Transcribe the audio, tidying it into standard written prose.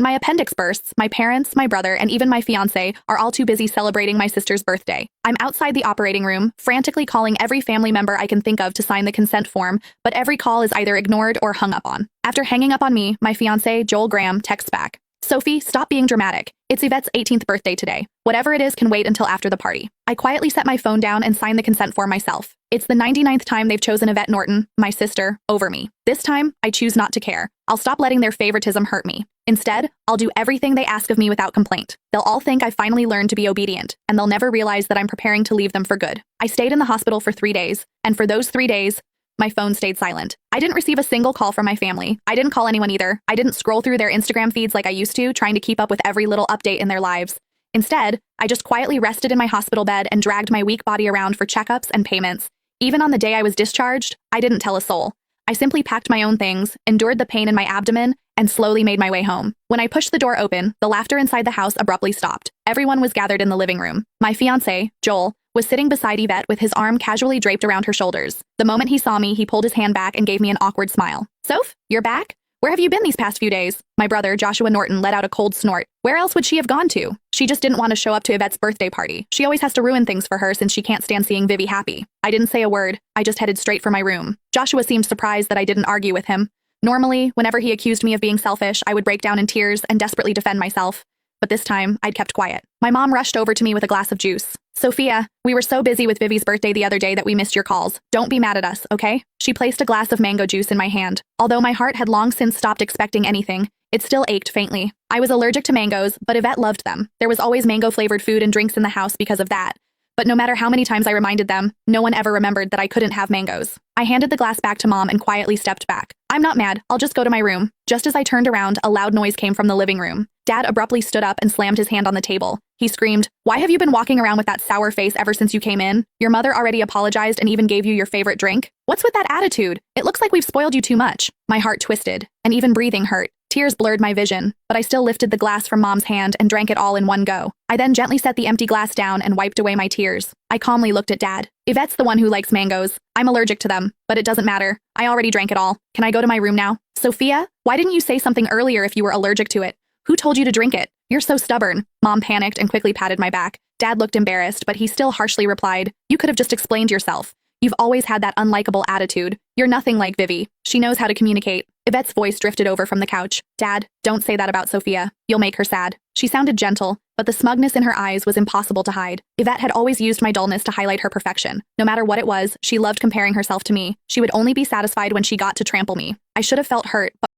My appendix bursts, my parents, my brother, and even my fiancé are all too busy celebrating my sister's birthday. I'm outside the operating room, frantically calling every family member I can think of to sign the consent form, but every call is either ignored or hung up on. After hanging up on me, my fiancé, Joel Graham, texts back. Sophie, stop being dramatic. It's Yvette's 18th birthday today. Whatever it is can wait until after the party. I quietly set my phone down and sign the consent form myself. It's the 99th time they've chosen Yvette Norton, my sister, over me. This time, I choose not to care. I'll stop letting their favoritism hurt me. Instead, I'll do everything they ask of me without complaint. They'll all think I finally learned to be obedient, and they'll never realize that I'm preparing to leave them for good. I stayed in the hospital for 3 days, and for those 3 days, my phone stayed silent. I didn't receive a single call from my family. I didn't call anyone either. I didn't scroll through their Instagram feeds like I used to, trying to keep up with every little update in their lives. Instead, I just quietly rested in my hospital bed and dragged my weak body around for checkups and payments. Even on the day I was discharged, I didn't tell a soul. I simply packed my own things, endured the pain in my abdomen, and slowly made my way home. When I pushed the door open, the laughter inside the house abruptly stopped. Everyone was gathered in the living room. My fiancé, Joel, was sitting beside Yvette with his arm casually draped around her shoulders. The moment he saw me, he pulled his hand back and gave me an awkward smile. Soph, you're back? Where have you been these past few days? My brother, Joshua Norton, let out a cold snort. Where else would she have gone to? She just didn't want to show up to Yvette's birthday party. She always has to ruin things for her since she can't stand seeing Vivi happy. I didn't say a word. I just headed straight for my room. Joshua seemed surprised that I didn't argue with him. Normally, whenever he accused me of being selfish, I would break down in tears and desperately defend myself. But this time, I'd kept quiet. My mom rushed over to me with a glass of juice. Sophia, we were so busy with Vivi's birthday the other day that we missed your calls. Don't be mad at us, okay? She placed a glass of mango juice in my hand. Although my heart had long since stopped expecting anything, it still ached faintly. I was allergic to mangoes, but Yvette loved them. There was always mango-flavored food and drinks in the house because of that. But no matter how many times I reminded them, no one ever remembered that I couldn't have mangoes. I handed the glass back to Mom and quietly stepped back. I'm not mad, I'll just go to my room. Just as I turned around, a loud noise came from the living room. Dad abruptly stood up and slammed his hand on the table. He screamed, "Why have you been walking around with that sour face ever since you came in? Your mother already apologized and even gave you your favorite drink? What's with that attitude? It looks like we've spoiled you too much." My heart twisted, and even breathing hurt. Tears blurred my vision, but I still lifted the glass from Mom's hand and drank it all in one go. I then gently set the empty glass down and wiped away my tears. I calmly looked at Dad. Yvette's the one who likes mangoes. I'm allergic to them, but it doesn't matter. I already drank it all. Can I go to my room now? Sophia, why didn't you say something earlier if you were allergic to it? Who told you to drink it? You're so stubborn. Mom panicked and quickly patted my back. Dad looked embarrassed, but he still harshly replied, "You could have just explained yourself. You've always had that unlikable attitude. You're nothing like Vivi. She knows how to communicate." Yvette's voice drifted over from the couch. "Dad, don't say that about Sophia. You'll make her sad." She sounded gentle, but the smugness in her eyes was impossible to hide. Yvette had always used my dullness to highlight her perfection. No matter what it was, she loved comparing herself to me. She would only be satisfied when she got to trample me. I should have felt hurt, but